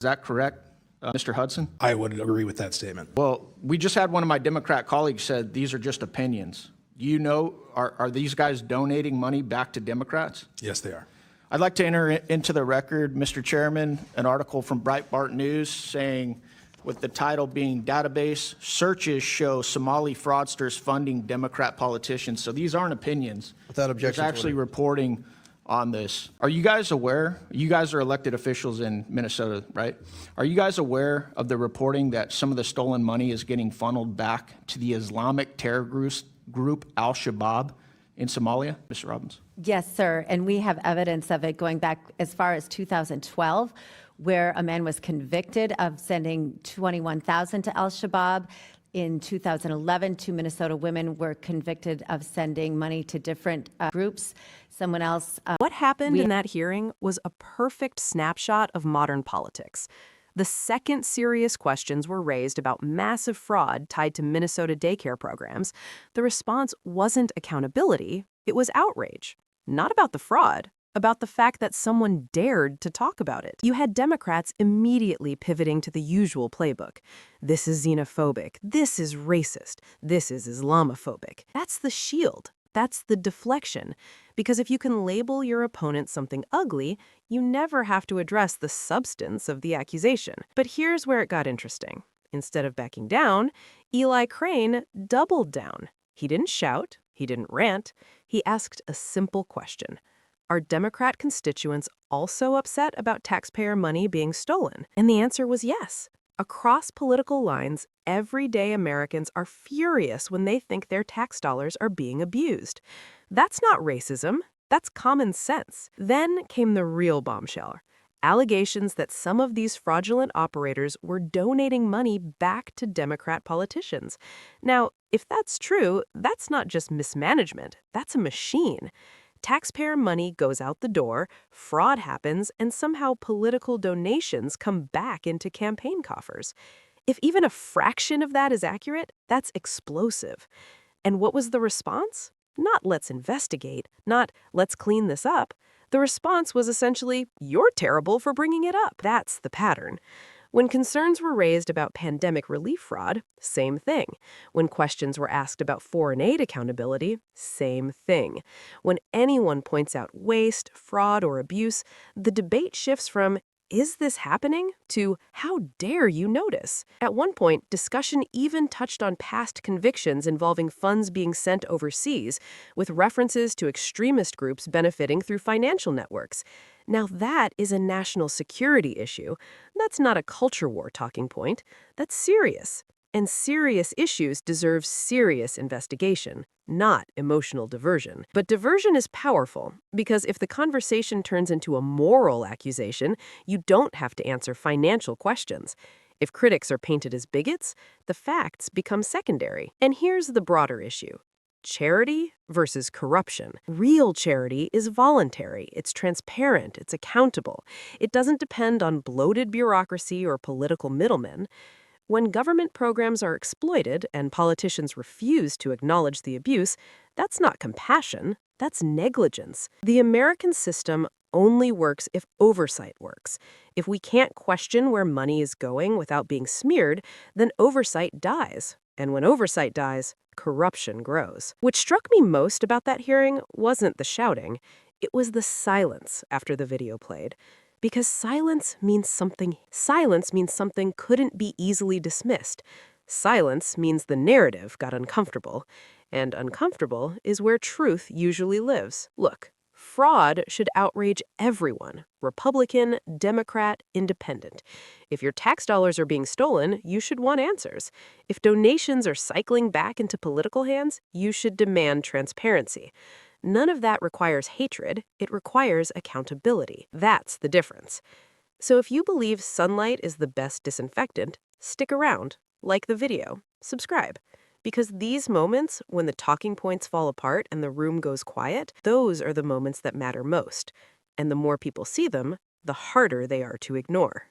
Is that correct, Mr. Hudson? I would agree with that statement. Well, we just had one of my Democrat colleagues said these are just opinions. You know, are these guys donating money back to Democrats? Yes, they are. I'd like to enter into the record, Mr. Chairman, an article from Breitbart News saying, with the title being Database Searches Show Somali Fraudsters Funding Democrat Politicians. So these aren't opinions. Without objection. There's actually reporting on this. Are you guys aware? You guys are elected officials in Minnesota, right? Are you guys aware of the reporting that some of the stolen money is getting funneled back to the Islamic terror group Al-Shabaab in Somalia? Mr. Robbins. Yes, sir. And we have evidence of it going back as far as 2012, where a man was convicted of sending $21,000 to Al-Shabaab. In 2011, 2 Minnesota women were convicted of sending money to different groups. Someone else. What happened in that hearing was a perfect snapshot of modern politics. The second serious questions were raised about massive fraud tied to Minnesota daycare programs, the response wasn't accountability, it was outrage. Not about the fraud, about the fact that someone dared to talk about it. You had Democrats immediately pivoting to the usual playbook. This is xenophobic, this is racist, this is Islamophobic. That's the shield. That's the deflection. Because if you can label your opponent something ugly, you never have to address the substance of the accusation. But here's where it got interesting. Instead of backing down, Eli Crane doubled down. He didn't shout, he didn't rant, he asked a simple question. Are Democrat constituents also upset about taxpayer money being stolen? And the answer was yes. Across political lines, everyday Americans are furious when they think their tax dollars are being abused. That's not racism, that's common sense. Then came the real bombshell. Allegations that some of these fraudulent operators were donating money back to Democrat politicians. Now, if that's true, that's not just mismanagement, that's a machine. Taxpayer money goes out the door, fraud happens, and somehow political donations come back into campaign coffers. If even a fraction of that is accurate, that's explosive. And what was the response? Not let's investigate, not let's clean this up. The response was essentially, you're terrible for bringing it up. That's the pattern. When concerns were raised about pandemic relief fraud, same thing. When questions were asked about foreign aid accountability, same thing. When anyone points out waste, fraud, or abuse, the debate shifts from, is this happening? To, how dare you notice? At one point, discussion even touched on past convictions involving funds being sent overseas, with references to extremist groups benefiting through financial networks. Now that is a national security issue. That's not a culture war talking point. That's serious. And serious issues deserve serious investigation, not emotional diversion. But diversion is powerful, because if the conversation turns into a moral accusation, you don't have to answer financial questions. If critics are painted as bigots, the facts become secondary. And here's the broader issue. Charity versus corruption. Real charity is voluntary, it's transparent, it's accountable. It doesn't depend on bloated bureaucracy or political middlemen. When government programs are exploited and politicians refuse to acknowledge the abuse, that's not compassion, that's negligence. The American system only works if oversight works. If we can't question where money is going without being smeared, then oversight dies. And when oversight dies, corruption grows. What struck me most about that hearing wasn't the shouting, it was the silence after the video played. Because silence means something couldn't be easily dismissed. Silence means the narrative got uncomfortable. And uncomfortable is where truth usually lives. Look, fraud should outrage everyone, Republican, Democrat, Independent. If your tax dollars are being stolen, you should want answers. If donations are cycling back into political hands, you should demand transparency. None of that requires hatred, it requires accountability. That's the difference. So if you believe sunlight is the best disinfectant, stick around, like the video, subscribe. Because these moments, when the talking points fall apart and the room goes quiet, those are the moments that matter most. And the more people see them, the harder they are to ignore.